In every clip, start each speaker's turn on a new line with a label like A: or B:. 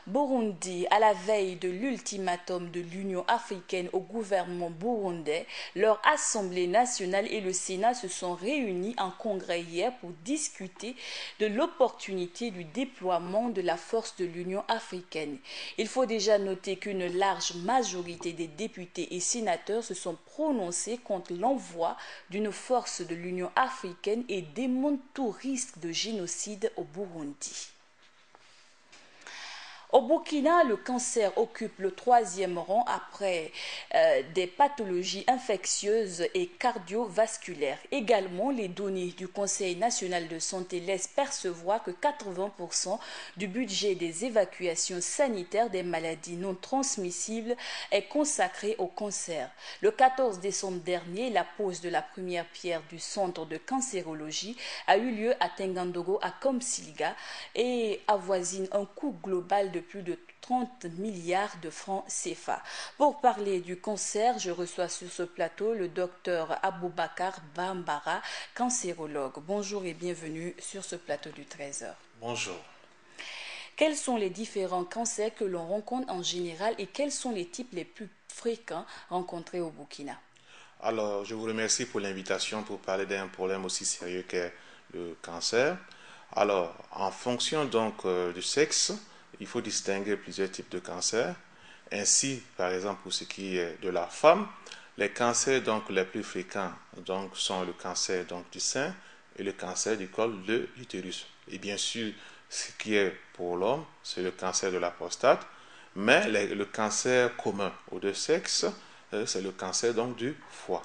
A: Burundi, à la veille de l'ultimatum de l'Union africaine au gouvernement burundais, leur Assemblée nationale et le Sénat se sont réunis en congrès hier pour discuter de l'opportunité du déploiement de la force de l'Union africaine. Il faut déjà noter qu'une large majorité des députés et sénateurs se sont prononcés contre l'envoi d'une force de l'Union africaine et démontrent tout risque de génocide au Burundi. Au Burkina, le cancer occupe le 3e rang après des pathologies infectieuses et cardiovasculaires. Également, les données du Conseil national de santé laissent percevoir que 80% du budget des évacuations sanitaires des maladies non transmissibles est consacré au cancer. Le 14 décembre dernier, la pose de la première pierre du centre de cancérologie a eu lieu à Tengandogo, à Komsilga, et avoisine un coût global de plus de 30 milliards de francs CFA. Pour parler du cancer, je reçois sur ce plateau le docteur Aboubakar Bambara, cancérologue. Bonjour et bienvenue sur ce plateau du 13h.
B: Bonjour.
A: Quels sont les différents cancers que l'on rencontre en général et quels sont les types les plus fréquents rencontrés au Burkina?
B: Alors, je vous remercie pour l'invitation pour parler d'un problème aussi sérieux qu'est le cancer. Alors, en fonction donc du sexe, il faut distinguer plusieurs types de cancers. Ainsi, par exemple, pour ce qui est de la femme, les cancers donc les plus fréquents donc sont le cancer donc du sein et le cancer du col de l'utérus. Et bien sûr, ce qui est pour l'homme, c'est le cancer de la prostate, mais le cancer commun aux deux sexes, c'est le cancer donc du foie.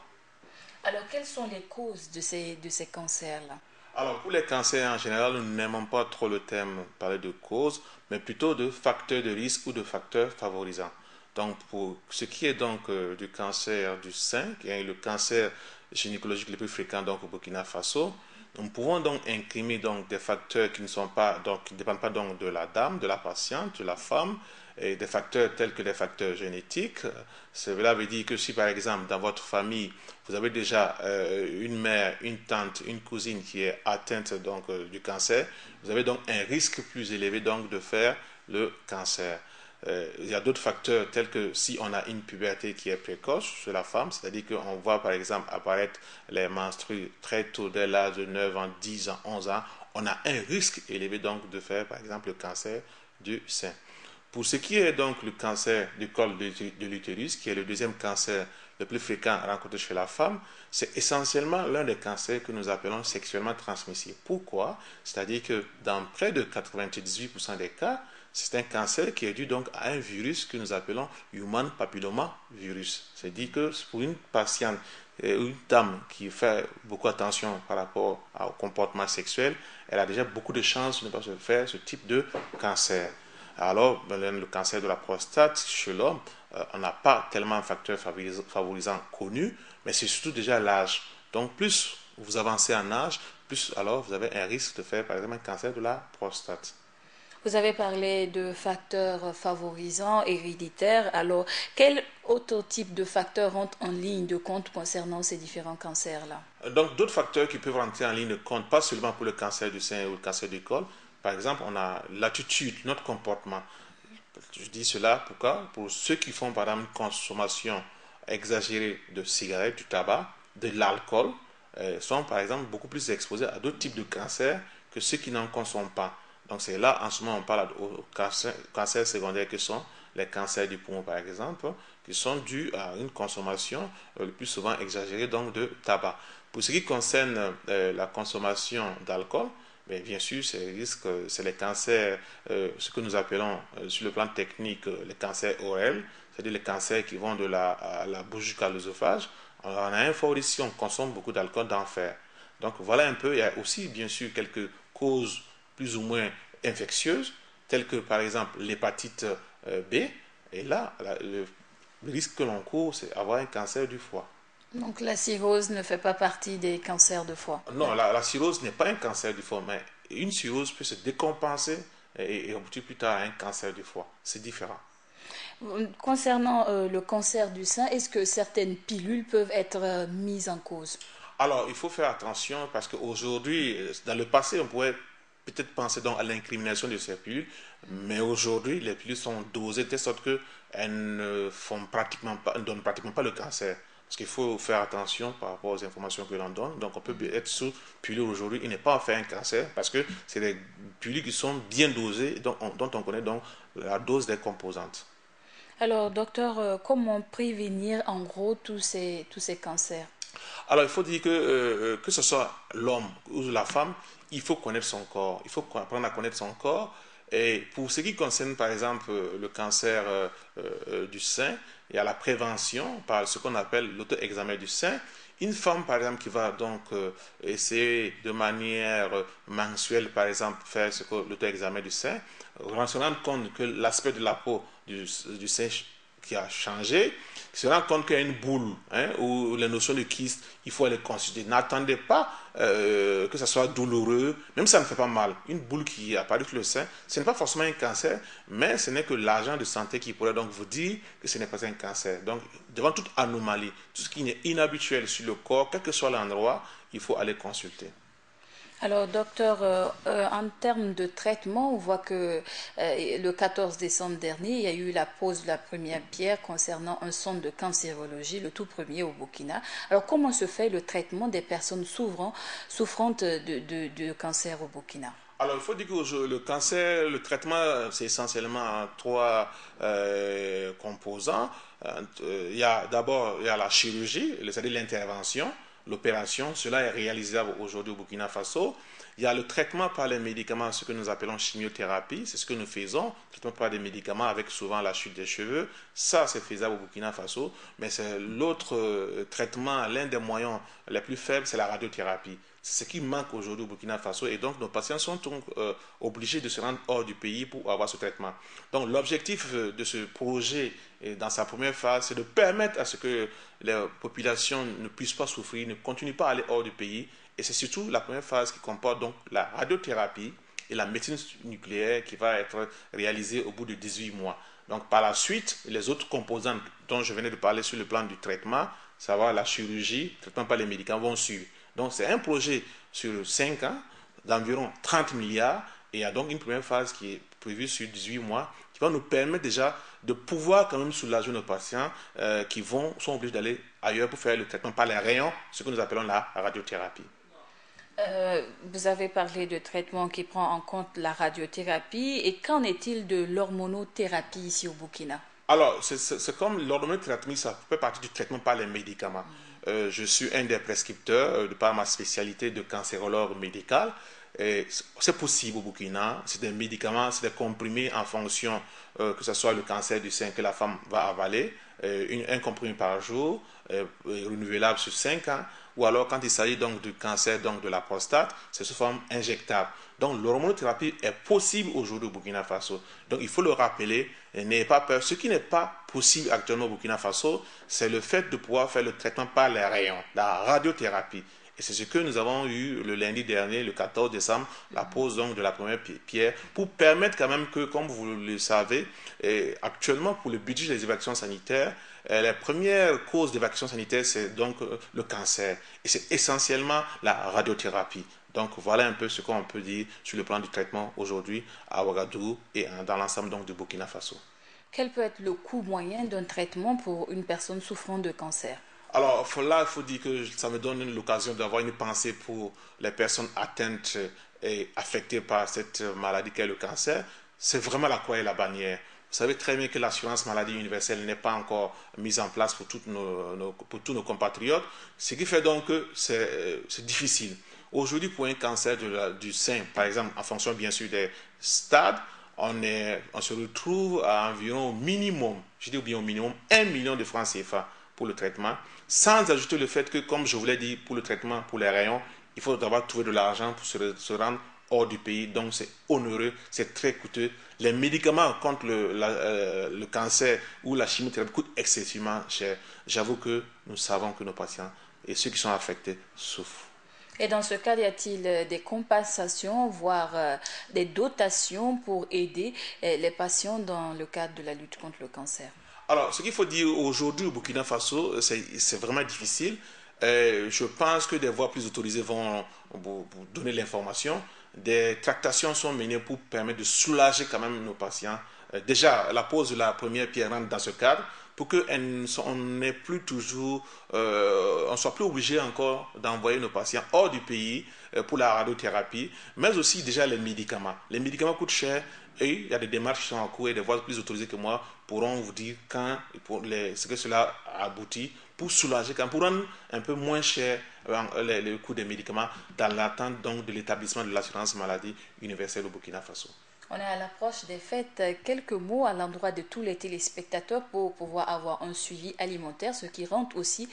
A: Alors, quelles sont les causes de ces cancers-là?
B: Alors, pour les cancers en général, nous n'aimons pas trop le terme parler de cause, mais plutôt de facteurs de risque ou de facteurs favorisants. Donc, pour ce qui est donc du cancer du sein, qui est le cancer gynécologique le plus fréquent donc au Burkina Faso, nous pouvons donc imprimer donc des facteurs qui ne dépendent pas donc de la dame, de la patiente, de la femme, et des facteurs tels que les facteurs génétiques. Cela veut dire que si par exemple dans votre famille vous avez déjà une mère, une tante, une cousine qui est atteinte donc du cancer, vous avez donc un risque plus élevé donc de faire le cancer. Il y a d'autres facteurs tels que si on a une puberté qui est précoce chez la femme, c'est-à-dire qu'on voit par exemple apparaître les menstrues très tôt, dès l'âge de 9 ans, 10 ans, 11 ans, on a un risque élevé donc de faire par exemple le cancer du sein. Pour ce qui est donc le cancer du col de l'utérus, qui est le deuxième cancer le plus fréquent rencontré chez la femme, c'est essentiellement l'un des cancers que nous appelons sexuellement transmissibles. Pourquoi? C'est-à-dire que dans près de 98% des cas, c'est un cancer qui est dû donc à un virus que nous appelons Human Papilloma Virus. C'est-à-dire que pour une patiente, une dame qui fait beaucoup attention par rapport au comportement sexuel, elle a déjà beaucoup de chances de ne pas se faire ce type de cancer. Alors, le cancer de la prostate chez l'homme, on n'a pas tellement un facteur favorisant connu, mais c'est surtout déjà l'âge. Donc, plus vous avancez en âge, plus alors vous avez un risque de faire par exemple un cancer de la prostate.
A: Vous avez parlé de facteurs favorisants, héréditaires. Alors, quel autre type de facteurs rentrent en ligne de compte concernant ces différents cancers-là?
B: Donc, d'autres facteurs qui peuvent rentrer en ligne de compte, pas seulement pour le cancer du sein ou le cancer du col. Par exemple, on a l'attitude, notre comportement. Je dis cela pourquoi? Pour ceux qui font par exemple une consommation exagérée de cigarettes, du tabac, de l'alcool, sont par exemple beaucoup plus exposés à d'autres types de cancers que ceux qui n'en consomment pas. Donc c'est là, en ce moment, on parle aux cancers secondaires que sont les cancers du poumon, par exemple, qui sont dus à une consommation le plus souvent exagérée donc, de tabac. Pour ce qui concerne la consommation d'alcool, mais bien sûr, c'est les cancers, ce que nous appelons sur le plan technique les cancers ORL, c'est-à-dire les cancers qui vont de la bouche jusqu'à l'œsophage. On a un fort risque si on consomme beaucoup d'alcool d'en faire. Donc voilà un peu, il y a aussi bien sûr quelques causes plus ou moins infectieuses, telles que par exemple l'hépatite B. Et là, le risque que l'on court, c'est avoir un cancer du foie.
A: Donc, la cirrhose ne fait pas partie des cancers de foie.
B: Non, la cirrhose n'est pas un cancer du foie, mais une cirrhose peut se décompenser et aboutir plus tard à un cancer du foie. C'est différent.
A: Concernant le cancer du sein, est-ce que certaines pilules peuvent être mises en cause?
B: Alors, il faut faire attention parce qu'aujourd'hui, dans le passé, on pourrait peut-être penser donc à l'incrimination de ces pilules, mais aujourd'hui, les pilules sont dosées de telle sorte qu'elles ne donnent pratiquement pas le cancer. Parce qu'il faut faire attention par rapport aux informations que l'on donne. Donc, on peut être sous pilule aujourd'hui, il n'est pas fait un cancer parce que c'est des pilules qui sont bien dosées, dont on connaît donc la dose des composantes.
A: Alors, docteur, comment prévenir en gros tous ces cancers?
B: Alors, il faut dire que ce soit l'homme ou la femme, il faut connaître son corps. Il faut apprendre à connaître son corps. Et pour ce qui concerne, par exemple, le cancer du sein, il y a la prévention par ce qu'on appelle l'auto-examen du sein. Une femme, par exemple, qui va donc essayer de manière mensuelle, par exemple, faire l'auto-examen du sein, se rendre compte que l'aspect de la peau du sein qui a changé, se rend compte qu'il y a une boule, hein, ou les notions de kyste, il faut aller consulter. N'attendez pas que ça soit douloureux, même si ça ne fait pas mal. Une boule qui apparaît sur le sein, ce n'est pas forcément un cancer, mais ce n'est que l'agent de santé qui pourrait donc vous dire que ce n'est pas un cancer. Donc, devant toute anomalie, tout ce qui est inhabituel sur le corps, quel que soit l'endroit, il faut aller consulter.
A: Alors, docteur, en termes de traitement, on voit que le 14 décembre dernier, il y a eu la pose de la première pierre concernant un centre de cancérologie, le tout premier au Burkina. Alors, comment se fait le traitement des personnes souffrant de cancer au Burkina?
B: Alors, il faut dire que le cancer, le traitement, c'est essentiellement trois composants. D'abord, il y a la chirurgie, c'est-à-dire l'intervention. L'opération, cela est réalisable aujourd'hui au Burkina Faso. Il y a le traitement par les médicaments, ce que nous appelons chimiothérapie, c'est ce que nous faisons, traitement par des médicaments avec souvent la chute des cheveux. Ça, c'est faisable au Burkina Faso, mais c'est l'autre traitement, l'un des moyens les plus faibles, c'est la radiothérapie. C'est ce qui manque aujourd'hui au Burkina Faso et donc nos patients sont donc, obligés de se rendre hors du pays pour avoir ce traitement. Donc l'objectif de ce projet dans sa première phase, c'est de permettre à ce que les populations ne puissent pas souffrir, ne continuent pas à aller hors du pays. Et c'est surtout la première phase qui comporte donc la radiothérapie et la médecine nucléaire qui va être réalisée au bout de 18 mois. Donc par la suite, les autres composantes dont je venais de parler sur le plan du traitement, savoir la chirurgie, le traitement par les médicaments vont suivre. Donc c'est un projet sur 5 ans d'environ 30 milliards et il y a donc une première phase qui est prévue sur 18 mois qui va nous permettre déjà de pouvoir quand même soulager nos patients qui sont obligés d'aller ailleurs pour faire le traitement par les rayons, ce que nous appelons la radiothérapie.
A: Vous avez parlé de traitement qui prend en compte la radiothérapie. Et qu'en est-il de l'hormonothérapie ici au Burkina?
B: Alors, c'est comme l'hormonothérapie, ça fait partie du traitement par les médicaments. Je suis un des prescripteurs de par ma spécialité de cancérologue médical. C'est possible au Burkina, c'est des médicaments, c'est des comprimés en fonction que ce soit le cancer du sein que la femme va avaler, un comprimé par jour, renouvelable sur 5 ans, ou alors quand il s'agit donc du cancer donc de la prostate, c'est sous forme injectable. Donc l'hormonothérapie est possible aujourd'hui au Burkina Faso. Donc il faut le rappeler, n'ayez pas peur. Ce qui n'est pas possible actuellement au Burkina Faso, c'est le fait de pouvoir faire le traitement par les rayons, la radiothérapie. Et c'est ce que nous avons eu le lundi dernier, le 14 décembre, la pose donc de la première pierre, pour permettre quand même que, comme vous le savez, actuellement pour le budget des évacuations sanitaires, la première cause d'évacuation sanitaire, c'est donc le cancer. Et c'est essentiellement la radiothérapie. Donc voilà un peu ce qu'on peut dire sur le plan du traitement aujourd'hui à Ouagadougou et dans l'ensemble donc du Burkina Faso.
A: Quel peut être le coût moyen d'un traitement pour une personne souffrant de cancer?
B: Alors là, il faut dire que ça me donne l'occasion d'avoir une pensée pour les personnes atteintes et affectées par cette maladie qu'est le cancer. C'est vraiment la croix et la bannière. Vous savez très bien que l'assurance maladie universelle n'est pas encore mise en place pour pour tous nos compatriotes, ce qui fait donc que c'est difficile. Aujourd'hui, pour un cancer du sein, par exemple, en fonction bien sûr des stades, on se retrouve à environ au minimum, je dis bien au minimum, 1 million de francs CFA pour le traitement, sans ajouter le fait que, comme je vous l'ai dit, pour le traitement, pour les rayons, il faut d'abord trouver de l'argent pour se rendre hors du pays, donc c'est onéreux, c'est très coûteux. Les médicaments contre le cancer ou la chimiothérapie coûtent excessivement cher. J'avoue que nous savons que nos patients et ceux qui sont affectés souffrent.
A: Et dans ce cas, y a-t-il des compensations, voire des dotations pour aider les patients dans le cadre de la lutte contre le cancer?
B: Alors, ce qu'il faut dire aujourd'hui au Burkina Faso, c'est vraiment difficile. Je pense que des voies plus autorisées vont vous donner l'information. Des tractations sont menées pour permettre de soulager quand même nos patients. Déjà, la pose de la première pierre rentre dans ce cadre pour qu'on n'est plus toujours, on soit plus obligé encore d'envoyer nos patients hors du pays pour la radiothérapie, mais aussi déjà les médicaments. Les médicaments coûtent cher et il y a des démarches qui sont en cours et des voies plus autorisées que moi pourront vous dire quand ce que cela aboutit pour soulager, pour rendre un peu moins cher le coût des médicaments dans l'attente donc de l'établissement de l'assurance maladie universelle au Burkina Faso.
A: On est à l'approche des fêtes. Quelques mots à l'endroit de tous les téléspectateurs pour pouvoir avoir un suivi alimentaire, ce qui rentre aussi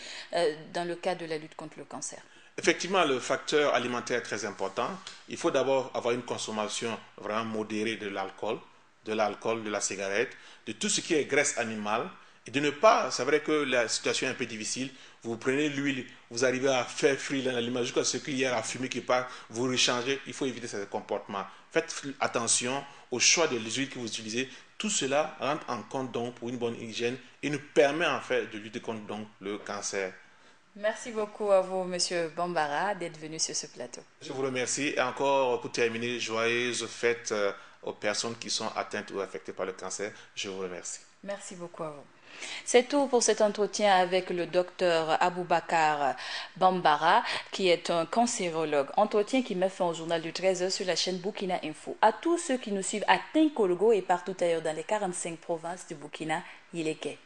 A: dans le cadre de la lutte contre le cancer.
B: Effectivement, le facteur alimentaire est très important. Il faut d'abord avoir une consommation vraiment modérée de l'alcool, de la cigarette, de tout ce qui est graisse animale. Et de ne pas, c'est vrai que la situation est un peu difficile, vous prenez l'huile, vous arrivez à faire frire l'aliment jusqu'à ce qu'il y ait la fumée qui part, vous rechangez, il faut éviter ce comportement. Faites attention au choix des huiles que vous utilisez. Tout cela rentre en compte donc pour une bonne hygiène et nous permet en fait de lutter contre donc le cancer.
A: Merci beaucoup à vous, Monsieur Bambara, d'être venu sur ce plateau.
B: Je vous remercie et encore pour terminer, joyeuses fêtes aux personnes qui sont atteintes ou affectées par le cancer. Je vous remercie.
A: Merci beaucoup à vous. C'est tout pour cet entretien avec le docteur Aboubakar Bambara, qui est un cancérologue. Entretien qui met fin au journal du 13h sur la chaîne Burkina Info. À tous ceux qui nous suivent à Tinkolgo et partout ailleurs dans les 45 provinces du Burkina, il est gay.